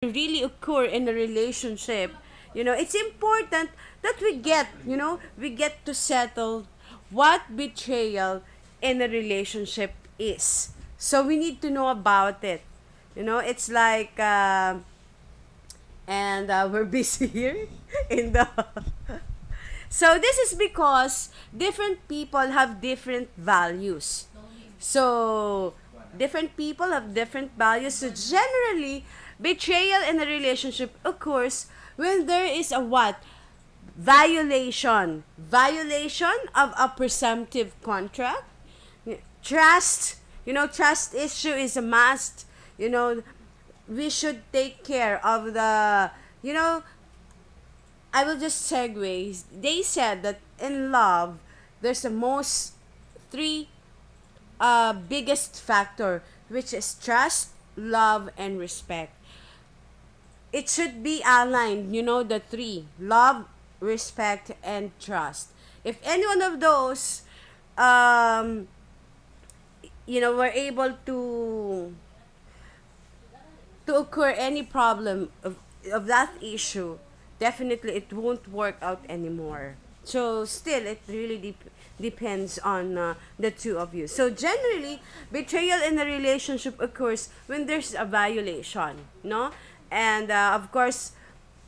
really occur in a relationship, it's important that we get to settle what betrayal in a relationship is. So we need to know about it. It's like, and we're busy here in the. So this is because different people have different values. So different people have different values. So generally, betrayal in a relationship occurs when there is a what? Violation of a presumptive contract. Trust, trust issue is a must. You know, we should take care of the, you know, I will just segue. They said that in love, there's the most three biggest factor, which is trust, love, and respect. It should be aligned, the three: love, respect, and trust. If any one of those, um, were able to occur any problem of that issue, definitely it won't work out anymore. So still, it really depends on the two of you. So generally, betrayal in a relationship occurs when there's a violation, no? And of course,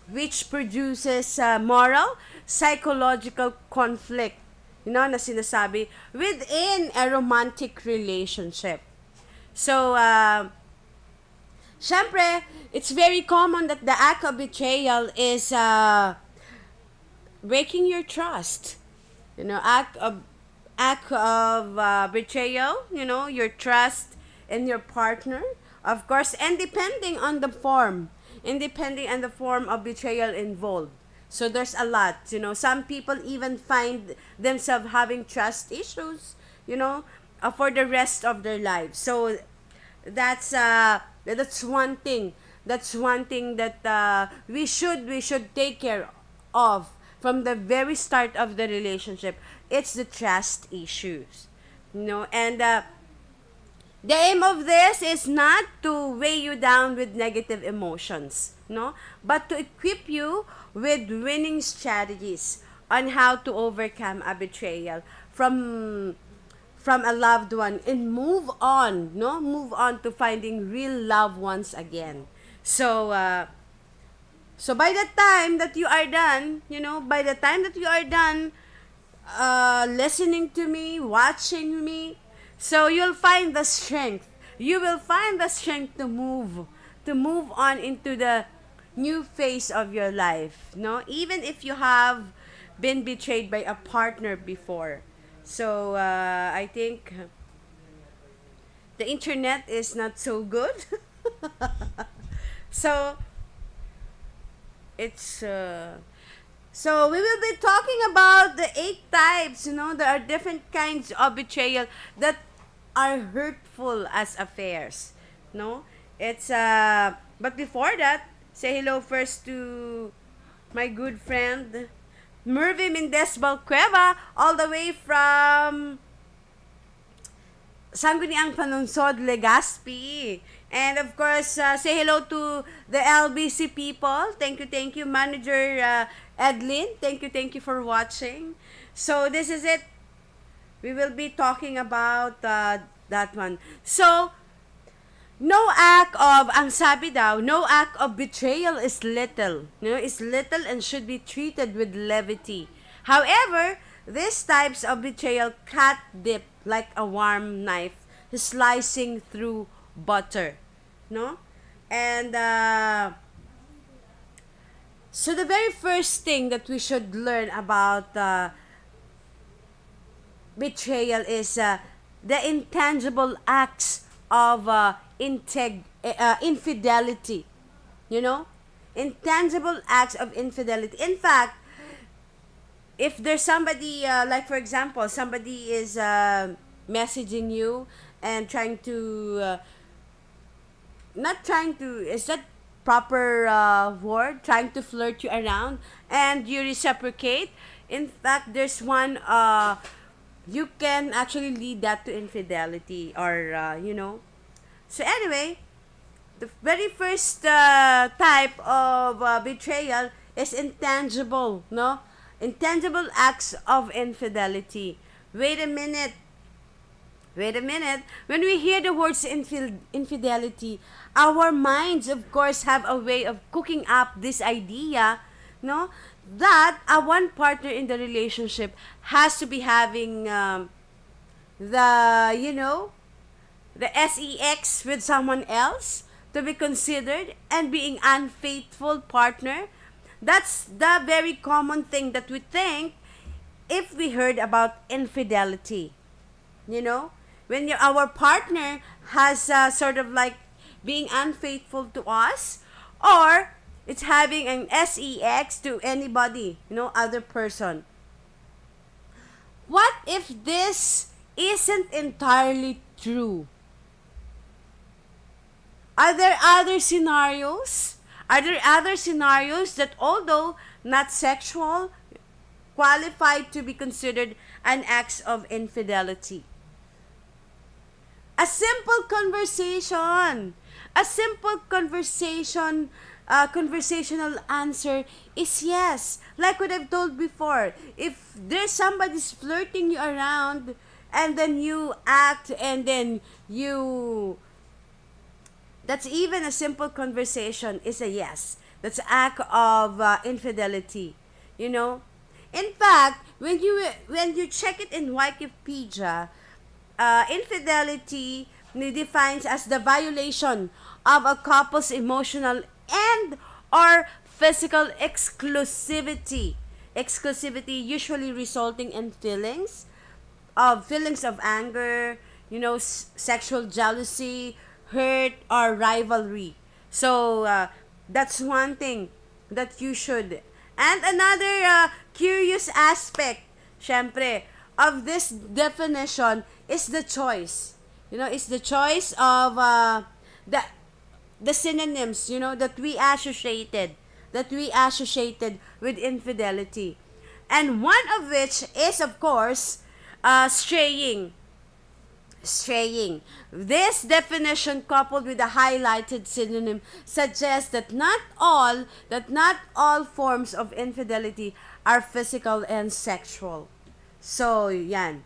which produces moral, psychological conflict, na sinasabi, within a romantic relationship. So, syempre, it's very common that the act of betrayal is breaking your trust. Act of betrayal. Your trust in your partner, of course, and depending on the form of betrayal involved. So there's a lot. Some people even find themselves having trust issues. For the rest of their lives. So that's one thing. That's one thing that we should take care of from the very start of the relationship. It's the trust issues. And the aim of this is not to weigh you down with negative emotions, no, but to equip you with winning strategies on how to overcome a betrayal from a loved one and move on to finding real loved ones again. So by the time that you are done, listening to me, watching me, so you'll find the strength. You will find the strength to move on into the new phase of your life. No, even if you have been betrayed by a partner before. So I think the internet is not so good. So it's so we will be talking about the 8 types. There are different kinds of betrayal that are hurtful as affairs. No, it's but before that, say hello first to my good friend Mervy Mendez Balcueva, all the way from Sangguniang Panunsod, Legazpi. And of course, say hello to the LBC people. Thank you, Manager Edlin. Thank you for watching. So this is it. We will be talking about that one. So, no act of betrayal is little. Is little and should be treated with levity. However, these types of betrayal cut deep like a warm knife slicing through butter. No? And so the very first thing that we should learn about betrayal is the intangible acts of infidelity. Intangible acts of infidelity. In fact, if there's somebody, like for example, somebody is messaging you and trying to, not trying to, is that proper word? Trying to flirt you around and you reciprocate. In fact, there's one, you can actually lead that to infidelity or, So anyway, The very first type of betrayal is intangible, no? Intangible acts of infidelity. Wait a minute. Wait a minute. When we hear the words infidelity, our minds, of course, have a way of cooking up this idea, no, that a one partner in the relationship has to be having the, the sex with someone else to be considered and being unfaithful partner. That's the very common thing that we think if we heard about infidelity. You know, when our partner has sort of like being unfaithful to us, or it's having an sex to anybody, other person. What if this isn't entirely true? Are there other scenarios? Are there other scenarios that, although not sexual, qualify to be considered an act of infidelity? A simple conversation. A simple conversation, conversational answer is yes. Like what I've told before, if there's somebody's flirting you around, and then you act, and then that's even a simple conversation is a yes. That's an act of infidelity. You know, in fact, when you check it in Wikipedia, infidelity defines as the violation of a couple's emotional and or physical exclusivity. Exclusivity usually resulting in feelings of anger, sexual jealousy, hurt, or rivalry. So that's one thing that you should. And another curious aspect, syempre, of this definition is the choice. It's the choice of the synonyms, that we associated with infidelity. And one of which is, of course, straying. Straying. This definition, coupled with a highlighted synonym, suggests that not all forms of infidelity are physical and sexual. So, yan.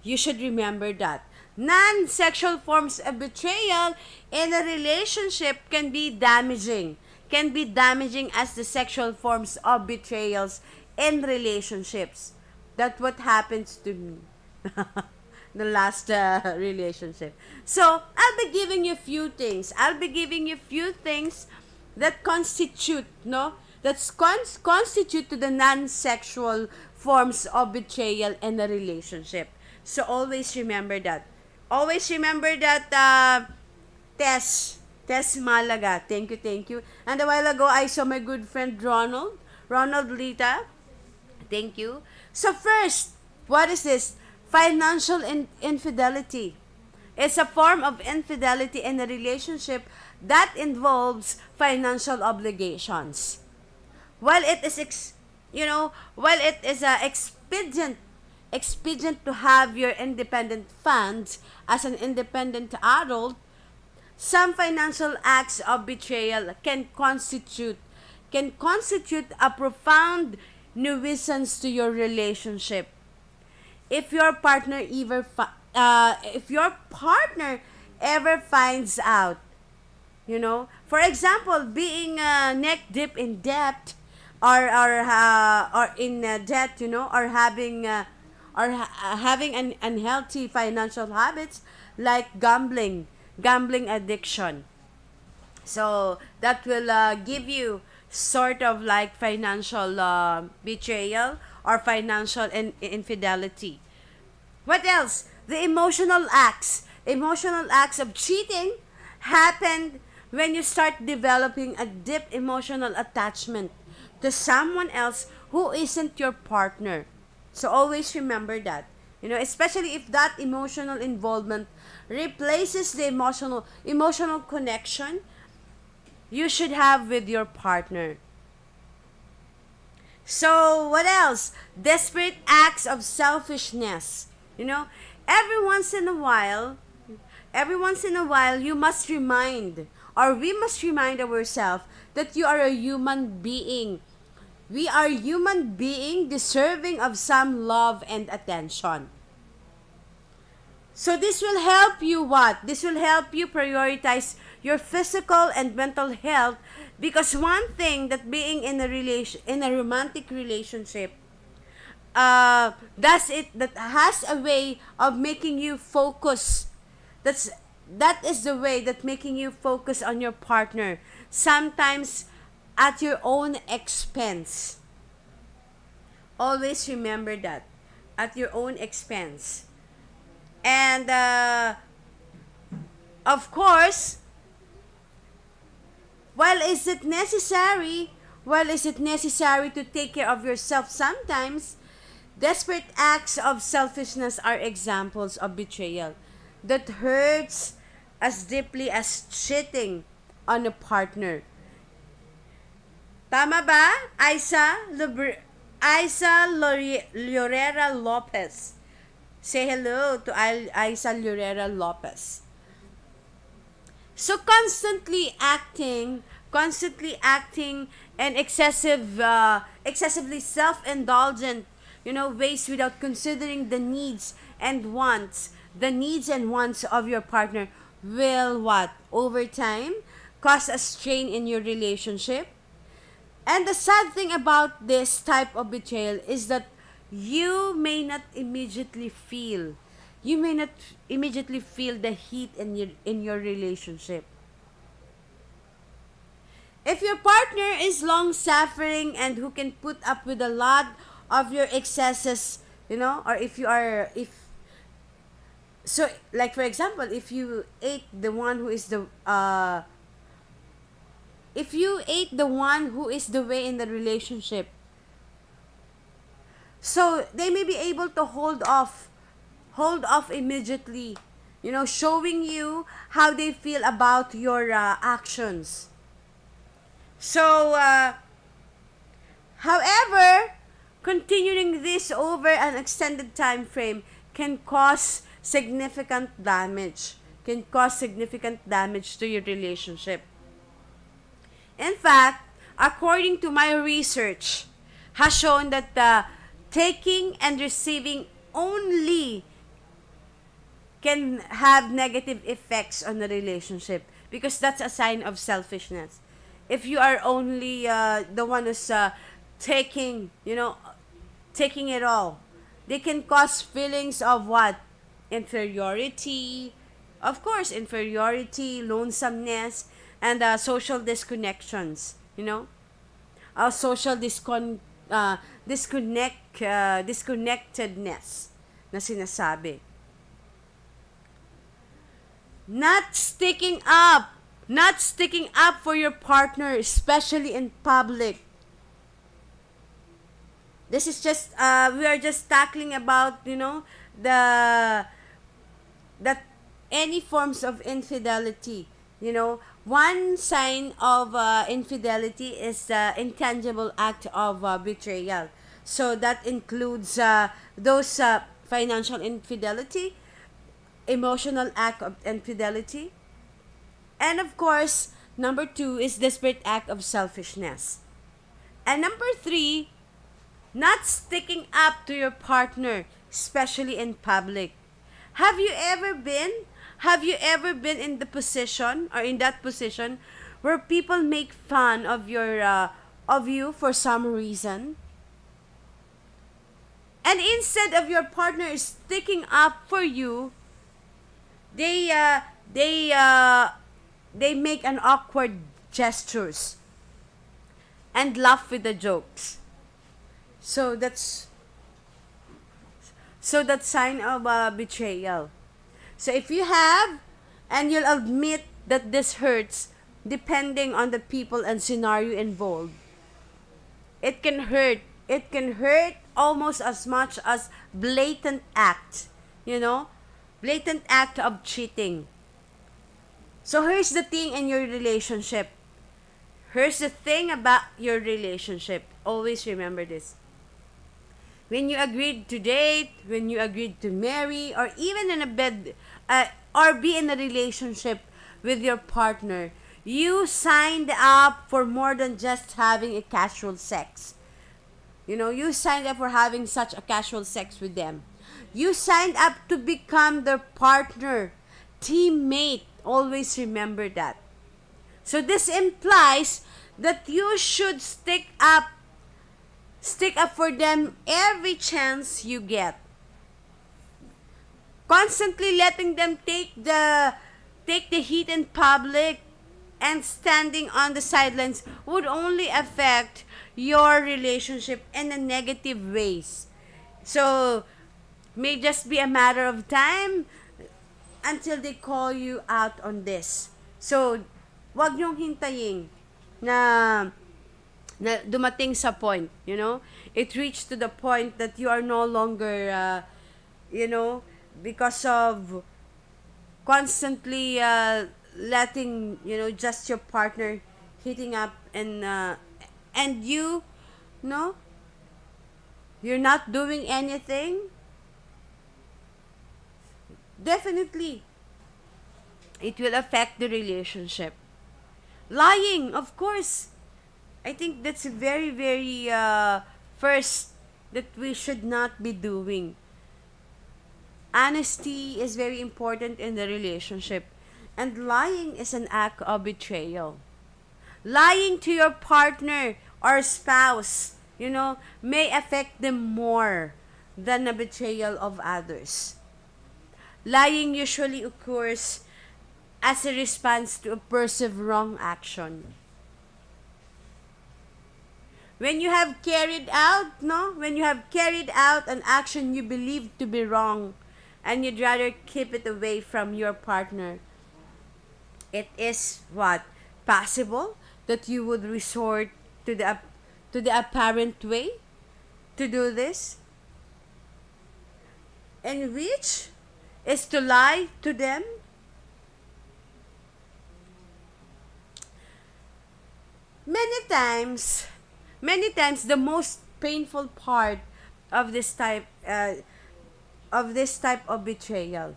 You should remember that. Non-sexual forms of betrayal in a relationship can be damaging. Can be damaging as the sexual forms of betrayals in relationships. That's what happens to me. The last relationship. So, I'll be giving you a few things. That constitute, constitute to the non-sexual forms of betrayal in a relationship. So, always remember that. Always remember that, Tess Malaga. Thank you. And a while ago, I saw my good friend Ronald Lita. Thank you. So first, what is this? Financial infidelity. It's a form of infidelity in a relationship that involves financial obligations. While it is expedient to have your independent funds as an independent adult, some financial acts of betrayal can constitute a profound nuisance to your relationship. If your partner ever finds out, for example, being neck deep in debt, or in debt, or having an unhealthy financial habits like gambling addiction. So that will give you sort of like financial betrayal or financial infidelity. What else? The emotional acts. Emotional acts of cheating happen when you start developing a deep emotional attachment to someone else who isn't your partner. So always remember that. Especially if that emotional involvement replaces the emotional connection you should have with your partner. So, what else? Desperate acts of selfishness. Every once in a while, Every once in a while, you must remind, or we must remind ourselves that you are a human being. We are human being deserving of some love and attention. So this will help you what? This will help you prioritize your physical and mental health, because one thing that being in a romantic relationship does it that has a way of making you focus. That's that is the way that making you focus on your partner, sometimes at your own expense. Always remember that, at your own expense. And of course, while is it necessary, to take care of yourself sometimes, desperate acts of selfishness are examples of betrayal that hurts as deeply as cheating on a partner. Tama ba? Llorera Lopez. Say hello to Isa Llorera Lopez. So and excessively self-indulgent, ways without considering the needs and wants of your partner will what? Over time, cause a strain in your relationship. And the sad thing about this type of betrayal is that you may not immediately feel the heat in your relationship. If your partner is long suffering and who can put up with a lot of your excesses, or so, like for example, if you ate the one who is the way in the relationship, so they may be able to hold off immediately, showing you how they feel about your actions. So, however, continuing this over an extended time frame can cause significant damage. To your relationship. In fact, according to my research, has shown that taking and receiving only can have negative effects on the relationship, because that's a sign of selfishness. If you are only the one who's taking it all, they can cause feelings of what? Inferiority, of course, lonesomeness, and social disconnections. Social disconnectedness na sinasabi. Not sticking up for your partner, especially in public. This is just we are just tackling about the that any forms of infidelity. One sign of infidelity is the intangible act of betrayal. So that includes those financial infidelity, emotional act of infidelity, and of course, number 2 is desperate act of selfishness. And number 3, not sticking up to your partner, especially in public. Have you ever been in the position, or in that position, where people make fun of you for some reason? And instead of your partner sticking up for you, they make an awkward gestures and laugh with the jokes. So that's sign of betrayal. So if you have, and you'll admit that this hurts, depending on the people and scenario involved, it can hurt. It can hurt almost as much as blatant act of cheating. So here's the thing in your relationship. Here's the thing about your relationship. Always remember this. When you agreed to date, when you agreed to marry, or even in a bed, or be in a relationship with your partner, you signed up for more than just having a casual sex. You signed up for having such a casual sex with them. You signed up to become their partner, teammate. Always remember that. So this implies that you should stick up for them every chance you get. Constantly letting them take the heat in public and standing on the sidelines would only affect your relationship in a negative ways. So, may just be a matter of time until they call you out on this. So, wag niyong hintayin na dumating sa point. It reached to the point that you are no longer, because of constantly letting, just your partner hitting up and no, you're not doing anything. Definitely, it will affect the relationship. Lying, of course. I think that's very, very first that we should not be doing. Honesty is very important in the relationship, and lying is an act of betrayal. Lying to your partner or spouse, may affect them more than a betrayal of others. Lying usually occurs as a response to a perceived wrong action. When you have carried out, no? When you have carried out an action you believe to be wrong and you'd rather keep it away from your partner, it is what? Possible that you would resort to the apparent way to do this, and which is to lie to them. Many times the most painful part of this type of betrayal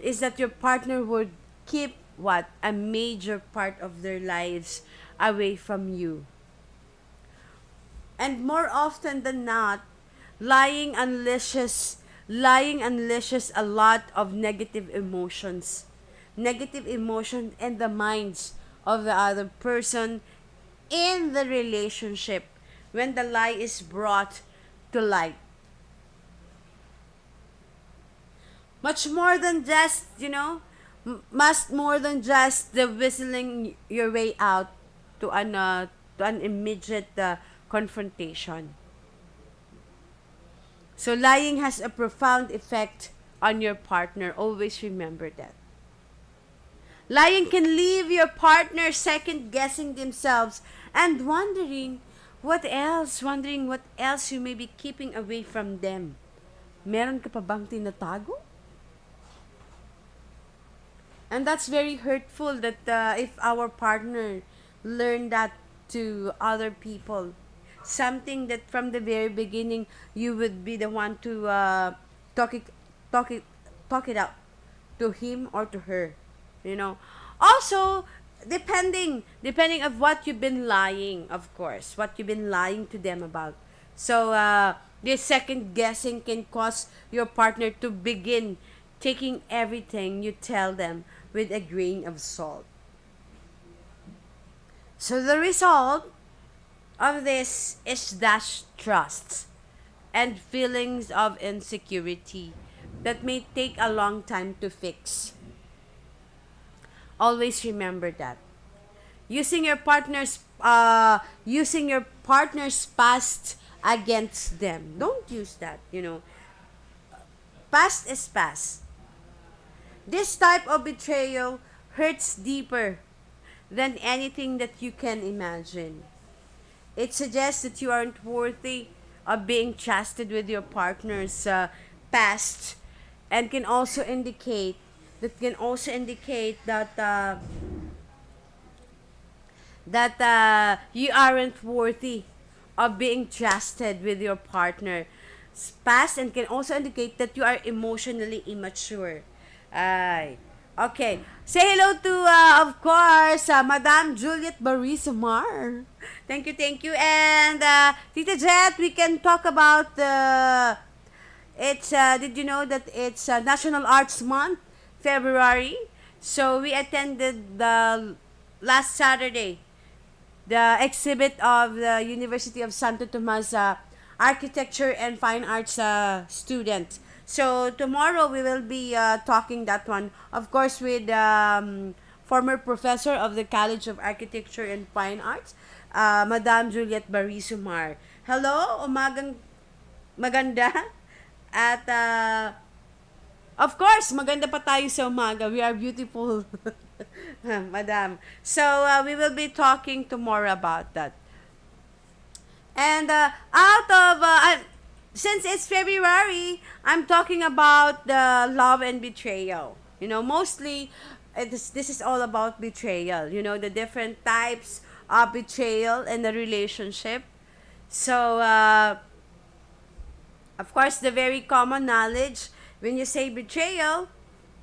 is that your partner would keep what? A major part of their lives away from you. And more often than not, lying unleashes a lot of negative emotions. Negative emotion in the minds of the other person in the relationship when the lie is brought to light. Much more than just, much more than just the whistling your way out to an immediate confrontation. So lying has a profound effect on your partner. Always remember that. Lying can leave your partner second guessing themselves and wondering what else you may be keeping away from them. Meron ka pa bang tinatago? And that's very hurtful that if our partner learn that to other people, something that from the very beginning you would be the one to talk it talk it talk it out to him or to her. Also, depending of what you've been lying, of course, what you've been lying to them about. So this second guessing can cause your partner to begin taking everything you tell them with a grain of salt. So the result of this is dashed trust and feelings of insecurity that may take a long time to fix. Always remember that. Using your partner's past against them. Don't use that. Past is past. This type of betrayal hurts deeper than anything that you can imagine. It suggests that you aren't worthy of being trusted with your partner's past, and can also indicate that you aren't worthy of being trusted with your partner's past, and can also indicate that you are emotionally immature. Ay. Okay. Say hello to, of course, Madam Juliet Barisomar. Thank you. And, Tita Jet, we can talk about did you know that it's National Arts Month, February? So we attended the last Saturday the exhibit of the University of Santo Tomas Architecture and Fine Arts students. So tomorrow we will be talking that one, of course, with former professor of the College of Architecture and Fine Arts, Madam Juliet Barisumar. Hello, umagang maganda. At of course, maganda pa tayo sa umaga. We are beautiful, Madam. So, we will be talking tomorrow about that. And since it's February, I'm talking about the love and betrayal. You know, mostly, this is all about betrayal. You know, the different types of betrayal in the relationship. So, of course, the very common knowledge when you say betrayal,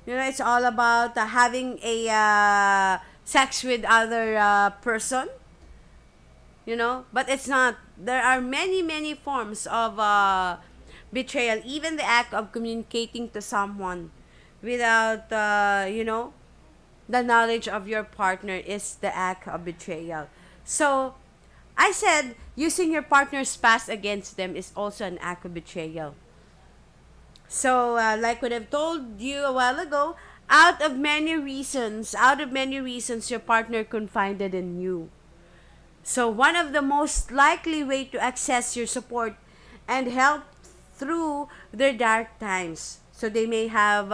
you know, it's all about having a sex with other person, you know, but it's not. There are many forms of betrayal. Even the act of communicating to someone without, the knowledge of your partner is the act of betrayal. So, I said using your partner's past against them is also an act of betrayal. So, like what I've told you a while ago, out of many reasons, your partner confided in you. So, one of the most likely way to access your support and help through their dark times. So, they may have,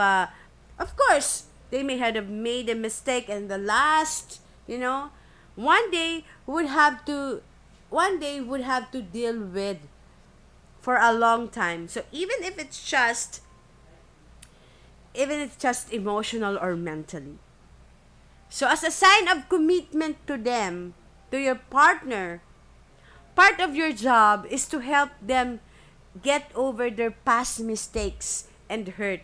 of course, they may have made a mistake and the last, one day would have to, deal with for a long time. So even if it's just emotional or mentally. So as a sign of commitment to them, to your partner, part of your job is to help them get over their past mistakes and hurt,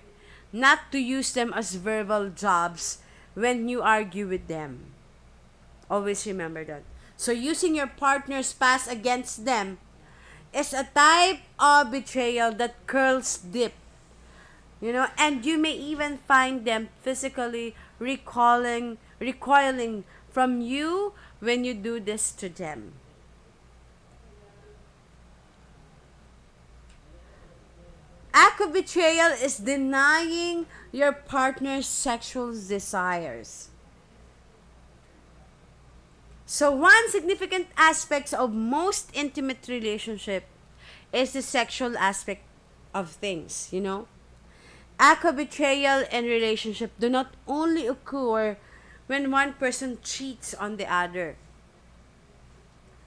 not to use them as verbal jobs when you argue with them. Always remember that. So using your partner's past against them is a type of betrayal that curls deep. And you may even find them physically recoiling from you when you do this to them. Act of betrayal is denying your partner's sexual desires. So one significant aspect of most intimate relationship is the sexual aspect of things, Act of betrayal and relationship do not only occur when one person cheats on the other.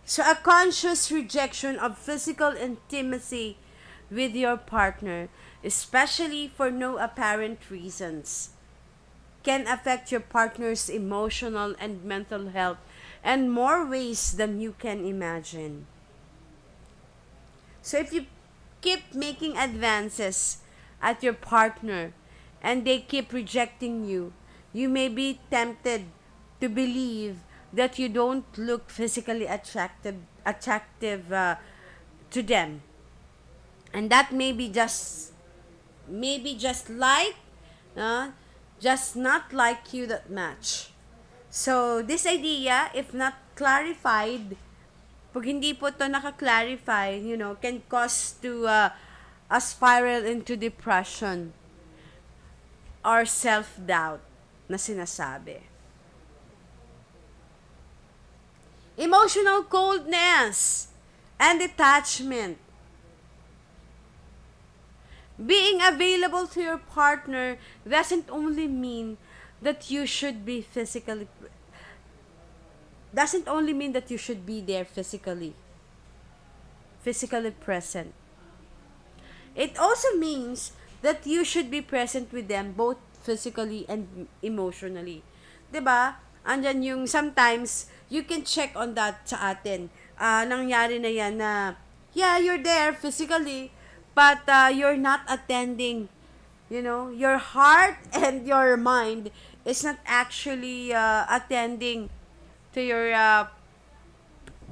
So a conscious rejection of physical intimacy with your partner, especially for no apparent reasons, can affect your partner's emotional and mental health in more ways than you can imagine. So if you keep making advances at your partner and they keep rejecting you, you may be tempted to believe that you don't look physically attractive to them. And that maybe just like just not like you that match. So, this idea, if not clarified, pag hindi po to naka-clarify, can cause to a spiral into depression or self-doubt na sinasabi. Emotional coldness and detachment. Being available to your partner doesn't only mean that you should be there physically present. It also means that you should be present with them both physically and emotionally. 'Di ba? Andyan yung sometimes you can check on that sa atin. Nangyari na yan na yeah, you're there physically but you're not attending Your heart and your mind is not actually attending to your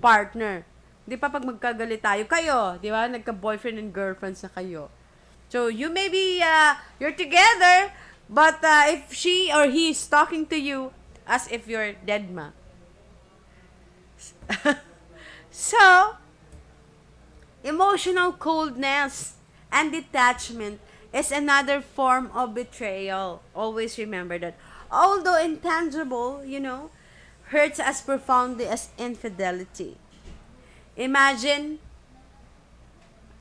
partner. Di pa pag magkagalit tayo, kayo, di ba? Nagka-boyfriend and girlfriends na kayo. So, you may be, you're together, but if she or he is talking to you as if you're dead ma. So, emotional coldness and detachment is another form of betrayal. Always remember that. Although intangible, hurts as profoundly as infidelity. Imagine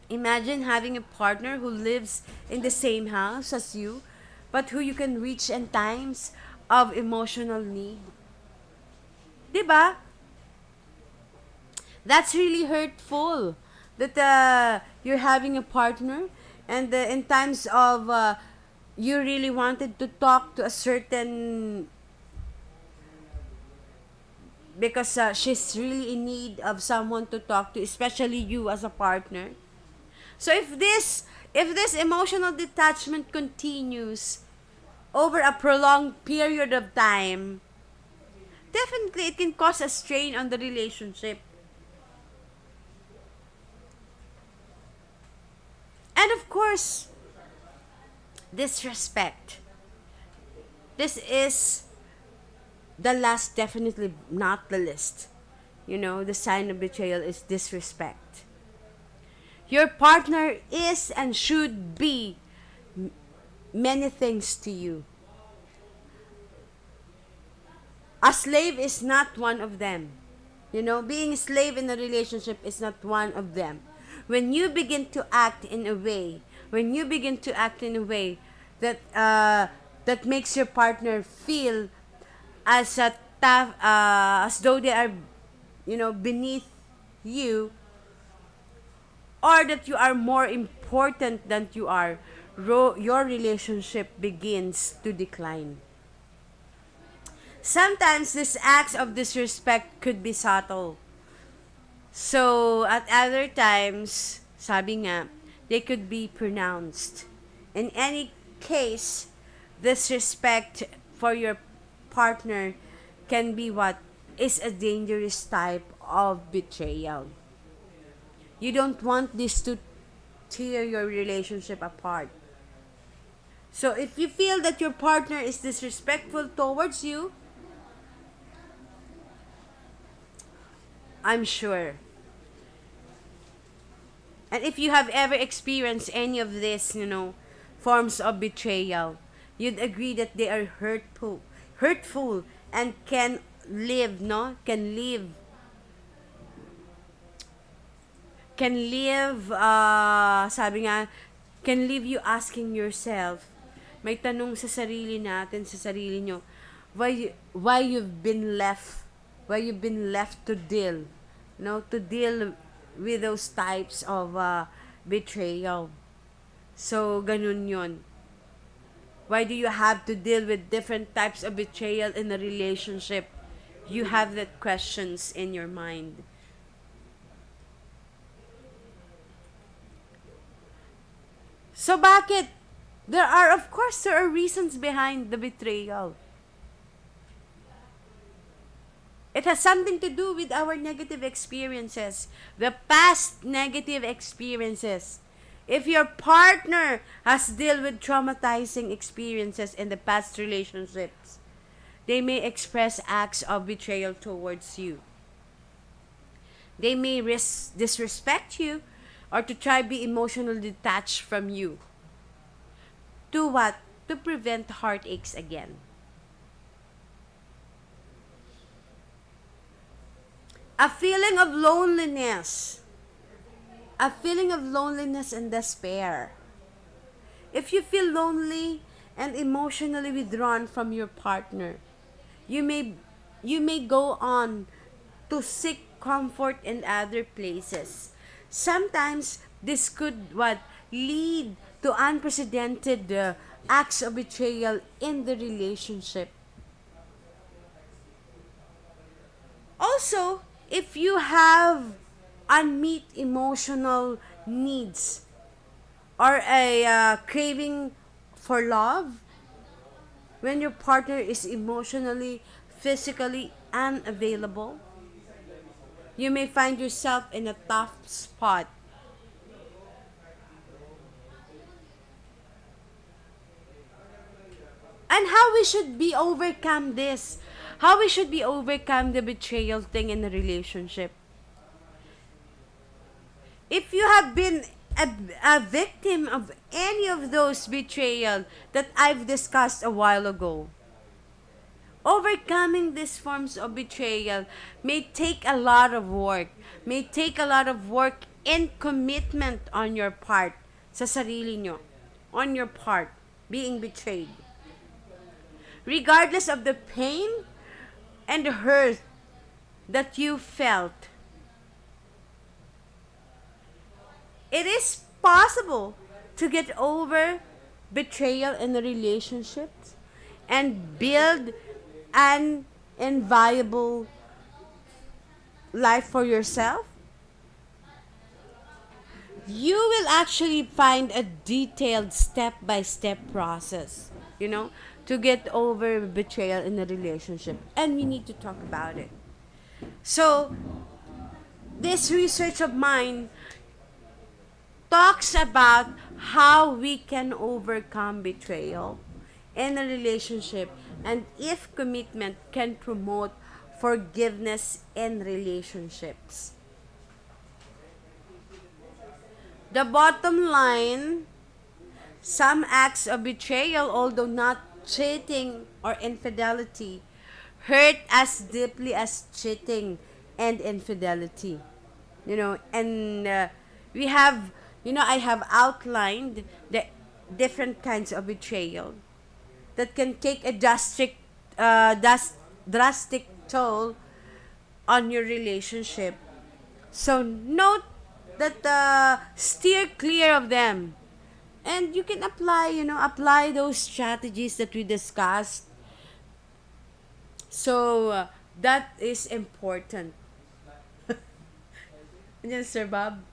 imagine having a partner who lives in the same house as you, but who you can reach in times of emotional need. 'Di ba? That's really hurtful that you're having a partner and in times of you really wanted to talk to a certain because she's really in need of someone to talk to, especially you as a partner. So if this emotional detachment continues over a prolonged period of time, definitely it can cause a strain on the relationship. And of course, disrespect. This is the last, definitely not the least. The sign of betrayal is disrespect. Your partner is and should be many things to you. A slave is not one of them. Being a slave in a relationship is not one of them. When you begin to act in a way, when you begin to act in a way that makes your partner feel as a tough, as though they are, beneath you, or that you are more important than you are, your relationship begins to decline. Sometimes these acts of disrespect could be subtle. So, at other times, sabi nga, they could be pronounced. In any case, disrespect for your partner can be what is a dangerous type of betrayal. You don't want this to tear your relationship apart. So if you feel that your partner is disrespectful towards you, I'm sure. And if you have ever experienced any of this, forms of betrayal, you'd agree that they are hurtful and can live, no? Sabi nga, can leave you asking yourself, may tanong sa sarili natin, sa sarili nyo, why you've been left to deal, to deal with those types of betrayal. So, ganun yon. Why do you have to deal with different types of betrayal in a relationship? You have that questions in your mind. So bakit? There are reasons behind the betrayal. It has something to do with our negative experiences, the past negative experiences. If your partner has dealt with traumatizing experiences in the past relationships, they may express acts of betrayal towards you. They may disrespect you or to try be emotionally detached from you. To what? To prevent heartaches again. A feeling of loneliness. A feeling of loneliness and despair. If you feel lonely and emotionally withdrawn from your partner, you may go on to seek comfort in other places. Sometimes this could what lead to unprecedented acts of betrayal in the relationship. Also, if you have unmet emotional needs or a craving for love, when your partner is emotionally, physically unavailable, you may find yourself in a tough spot. And how we should be overcome this, how we should be overcome the betrayal thing in a relationship. If you have been a victim of any of those betrayal that I've discussed a while ago, overcoming these forms of betrayal may take a lot of work, may take a lot of work and commitment on your part, sa sarili nyo, on your part, being betrayed. Regardless of the pain and the hurt that you felt, it is possible to get over betrayal in a relationship and build an inviolable life for yourself. You will actually find a detailed step by step process, you know, to get over betrayal in a relationship. And we need to talk about it. So, this research of mine talks about how we can overcome betrayal in a relationship and if commitment can promote forgiveness in relationships. The bottom line, some acts of betrayal, although not cheating or infidelity, hurt as deeply as cheating and infidelity. And we have, I have outlined the different kinds of betrayal that can take a drastic toll on your relationship. So note that steer clear of them, and you can apply those strategies that we discussed. So that is important. Yes, Sir Bob.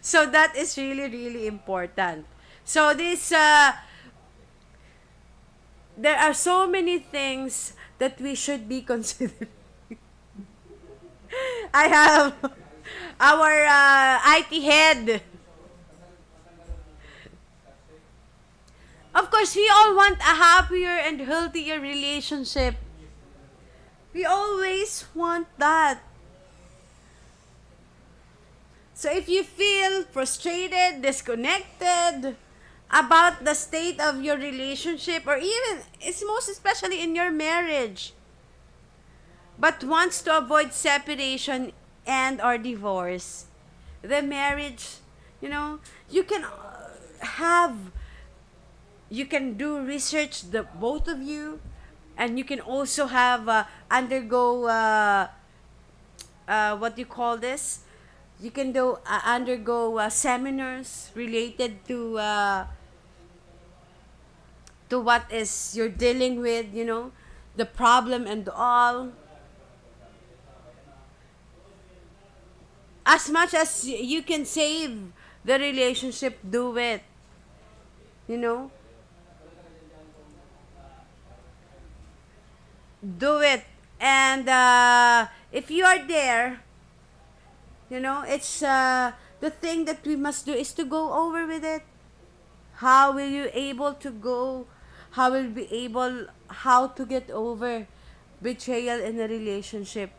So that is really really important. So this there are so many things that we should be considering. I have our IT head. Of course, we all want a happier and healthier relationship. We always want that. So if you feel frustrated, disconnected about the state of your relationship, or even, it's most especially in your marriage, but wants to avoid separation and or divorce, the marriage, you can have, you can do research, the both of you, and you can also have undergo what you call this, you can do undergo seminars related to what is you're dealing with, the problem and all. As much as you can save the relationship, do it. You know, do it. And if you are there, it's the thing that we must do is to go over with it. How will you able to go? How will be able how to get over betrayal in a relationship?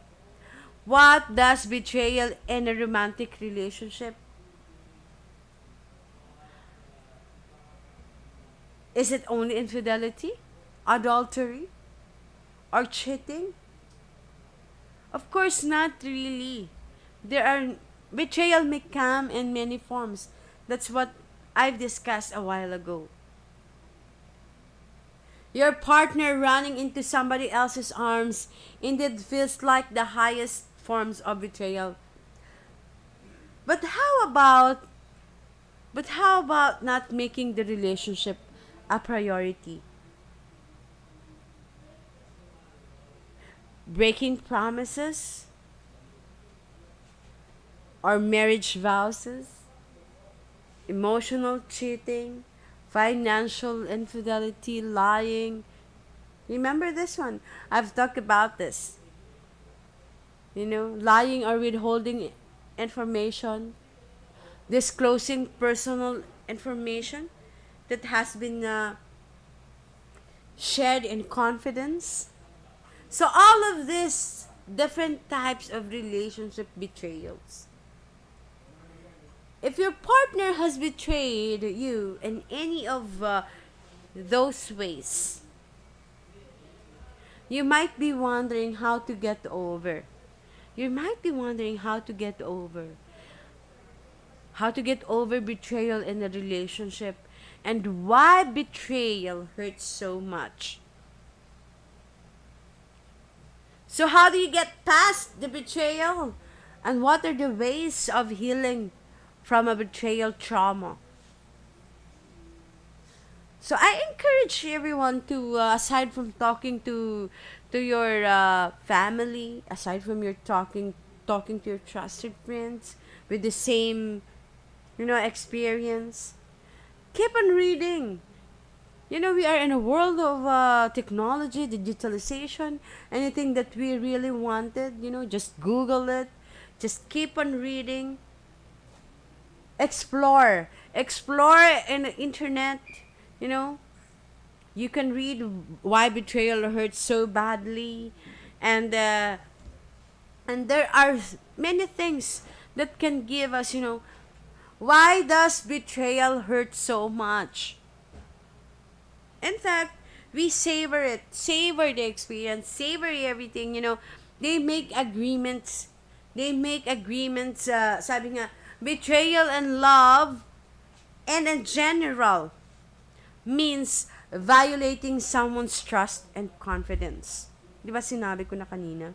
What does betrayal in a romantic relationship? Is it only infidelity, adultery, or cheating? Of course not really. There are betrayal may come in many forms. That's what I've discussed a while ago. Your partner running into somebody else's arms indeed feels like the highest forms of betrayal. But how about not making the relationship a priority? Breaking promises or marriage vows, emotional cheating, financial infidelity, lying. Remember this one? I've talked about this. Lying or withholding information, disclosing personal information that has been shared in confidence. So, all of these different types of relationship betrayals. If your partner has betrayed you in any of those ways, you might be wondering how to get over. You might be wondering how to get over. How to get over betrayal in a relationship and why betrayal hurts so much. So, how do you get past the betrayal? And what are the ways of healing from a betrayal trauma? So, I encourage everyone to, aside from talking to your family, aside from your talking to your trusted friends with the same experience, keep on reading. We are in a world of technology, digitalization. Anything that we really wanted, just Google it. Just keep on reading. Explore in the internet. You know, you can read why betrayal hurts so badly, and there are many things that can give us. Why does betrayal hurt so much? In fact, we savor it, savor the experience, savor everything. They make agreements. They make agreements. Sabi nga, betrayal and love, and in general, means violating someone's trust and confidence. Di ba sinabi ko na kanina?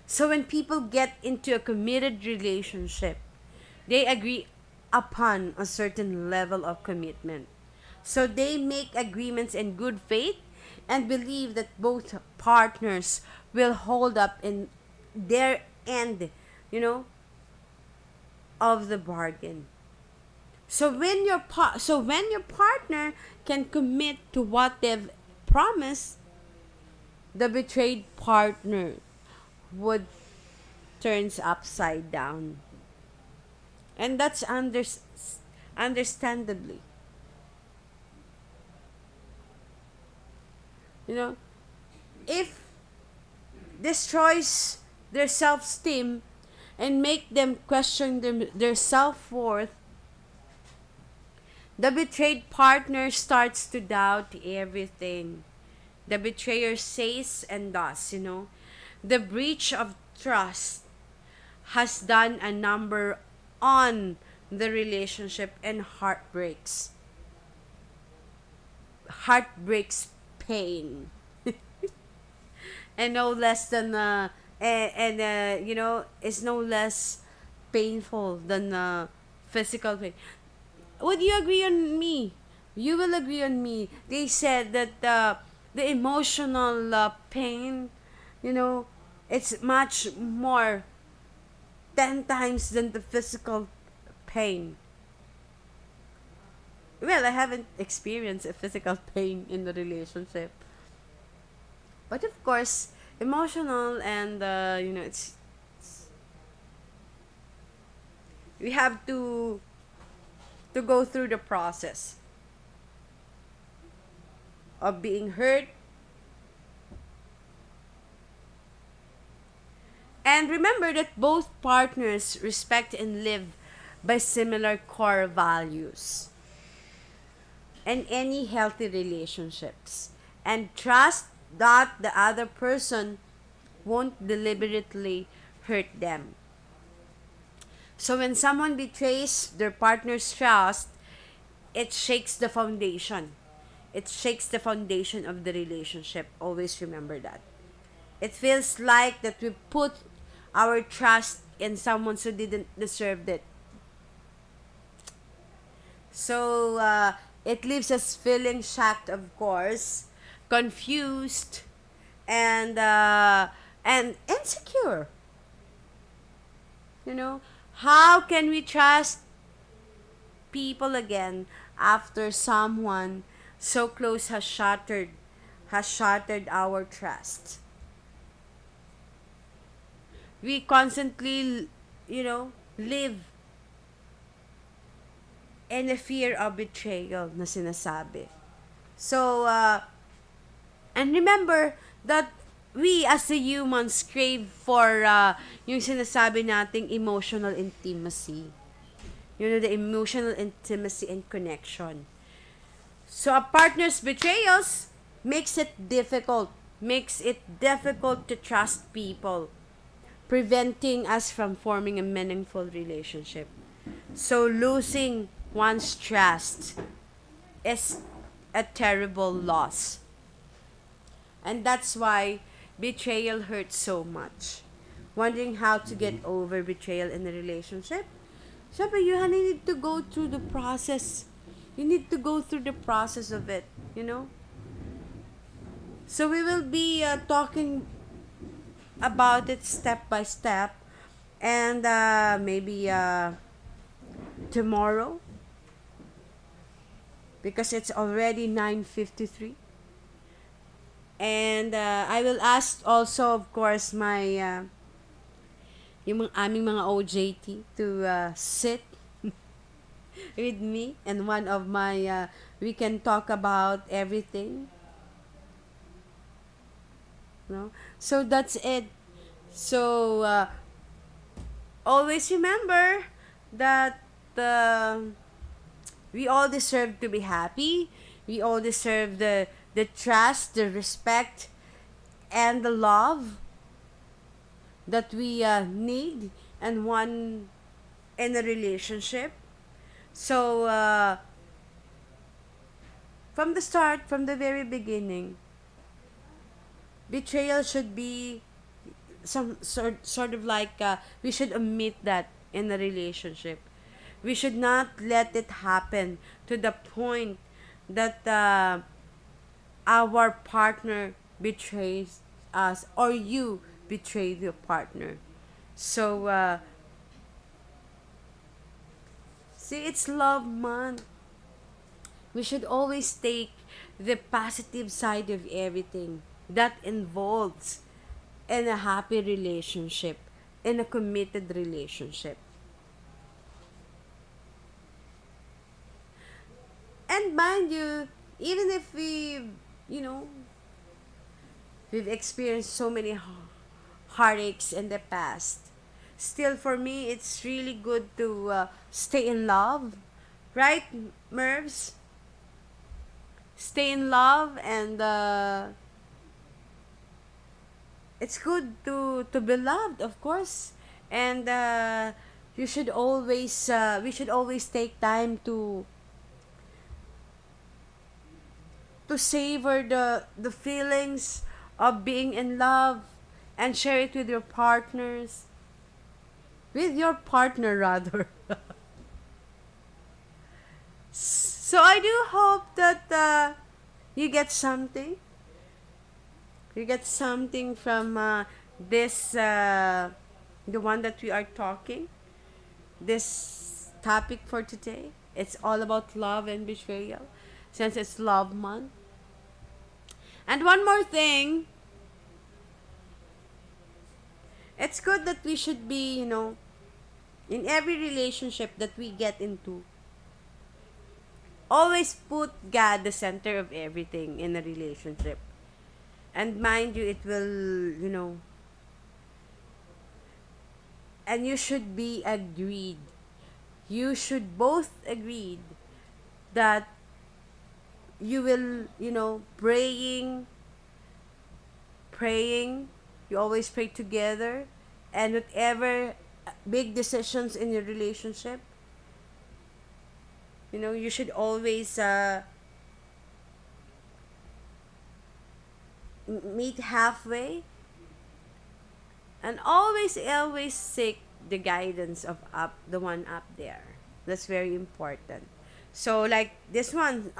So when people get into a committed relationship, they agree upon a certain level of commitment. So they make agreements in good faith and believe that both partners will hold up in their end, of the bargain. So when your partner can commit to what they've promised, the betrayed partner would turns upside down. And that's understandably. You know, if destroys their self-esteem and make them question their self-worth, the betrayed partner starts to doubt everything the betrayer says and does. The breach of trust has done a number on the relationship and heartbreaks pain. And no less than it's no less painful than physical pain. Would you agree on me? You will agree on me. They said that the emotional pain, you know it's much more 10 times than the physical pain. Well, I haven't experienced a physical pain in the relationship, but of course, emotional and we have to go through the process of being hurt. And remember that both partners respect and live by similar core values and any healthy relationships, and trust that the other person won't deliberately hurt them. So when someone betrays their partner's trust, it shakes the foundation. It shakes the foundation of the relationship. Always remember that. It feels like that we put our trust in someone who didn't deserve it. So it leaves us feeling shocked, of course, confused, and insecure. How can we trust people again after someone so close has shattered our trust. We constantly, live in the fear of betrayal na sinasabi. So, and remember that we as a humans crave for yung sinasabi nating emotional intimacy. The emotional intimacy and connection. So a partner's betrayals makes it difficult to trust people, preventing us from forming a meaningful relationship. So losing one's trust is a terrible loss. And that's why betrayal hurts so much. Wondering how to get over betrayal in a relationship? Siyempre, you need to go through the process. You need to go through the process of it, you know? So we will be talking about it step by step. And maybe tomorrow, because it's already 9:53. And I will ask also, of course, yung aming mga OJT to sit with me, and one of my we can talk about everything, no? So that's it. So always remember that we all deserve to be happy. We all deserve the trust, the respect, and the love that we need and want in a relationship. So from the start, from the very beginning, betrayal should be some sort of like we should omit that in a relationship. We should not let it happen to the point that our partner betrays us, or you betray your partner. So see, it's love month. We should always take the positive side of everything that involves in a happy relationship, in a committed relationship. And mind you, even if you know, we've experienced so many heartaches in the past, still for me, it's really good to stay in love. Right, Mervs? Stay in love, and it's good to be loved, of course. And we should always take time to savor the feelings of being in love, and share it with your partners, with your partner rather. So I do hope that you get something. You get something from this, the one that we are talking, this topic for today. It's all about love and betrayal, since it's Love Month. And one more thing, it's good that we should be, in every relationship that we get into, always put God the center of everything in a relationship. And mind you, it will, and you should be agreed. You should both agreed that you will, praying, you always pray together, and whatever big decisions in your relationship, you should always meet halfway, and always seek the guidance of the one up there. That's very important. So like this one,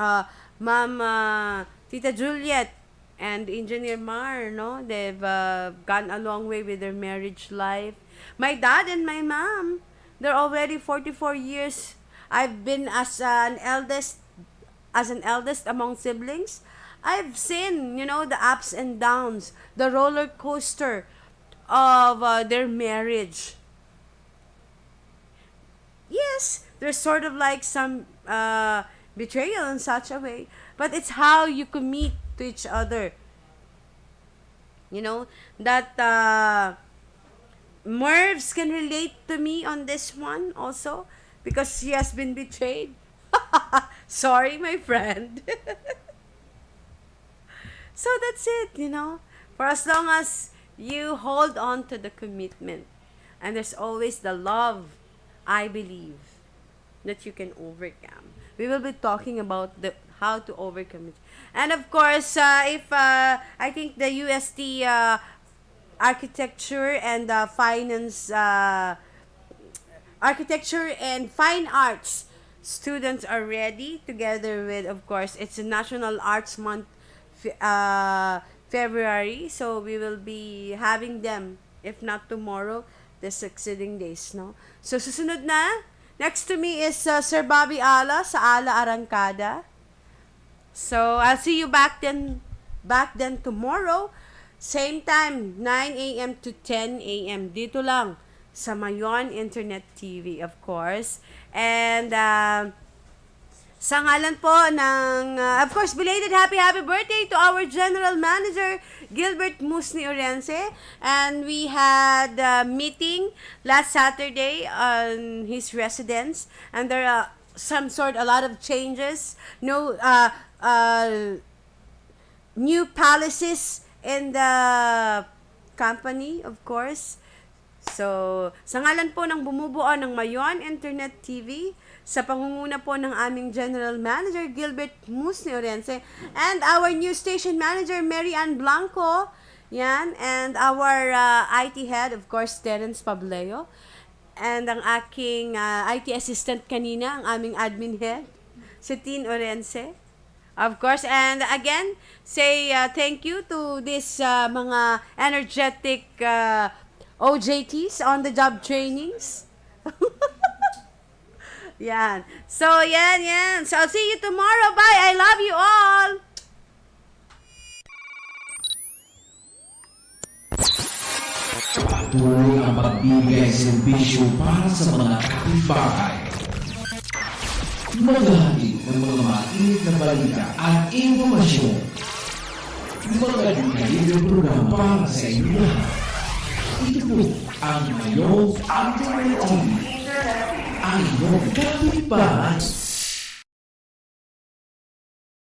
Mom, Tita Juliet and Engineer Mar, no, they've gone a long way with their marriage life. My dad and my mom, they're already 44 years. I've been as an eldest as an eldest among siblings, I've seen, the ups and downs, the roller coaster of their marriage. Yes, there's sort of like some betrayal in such a way, but it's how you commit to each other. That Mervs can relate to me on this one also because she has been betrayed. Sorry, my friend. So that's it. For as long as you hold on to the commitment, and there's always the love, I believe, that you can overcome. We will be talking about the how to overcome it. And of course, if I think the UST architecture and finance architecture and fine arts students are ready together with, of course, it's a National Arts Month, February, so we will be having them if not tomorrow, the succeeding days, no? So susunod na, next to me is Sir Bobby Ala sa Ala Arangkada. So I'll see you back then tomorrow, same time, 9 a.m. to 10 a.m. Dito lang sa Mayon Internet TV, of course. And sa ngalan po ng, of course, belated happy birthday to our General Manager, Gilbert Musni Orense. And we had a meeting last Saturday on his residence. And there are a lot of changes. No, new palaces in the company, of course. So, sa ngalan po ng bumubuo ng Mayon Internet TV, sa pangunguna po ng aming General Manager, Gilbert Musni Orense, and our new station manager, Mary Ann Blanco, yan, and our IT head, of course, Terence Pableo, and ang aking IT assistant kanina, ang aming admin head, si Tin Orense, of course. And again, say thank you to this mga energetic OJTs, on the job trainings. Yan. So, yan. So, I'll see you tomorrow. Bye. I love you all. Patuloy ang magbibigay serbisyo para sa mga kapitbahay. Maghahatid ng mga mainit na balita at informasyon. Mga detalyeng programa para sa inyo lahat. Ito po ang Mayon Internet TV. Ang iyong kapitbahay.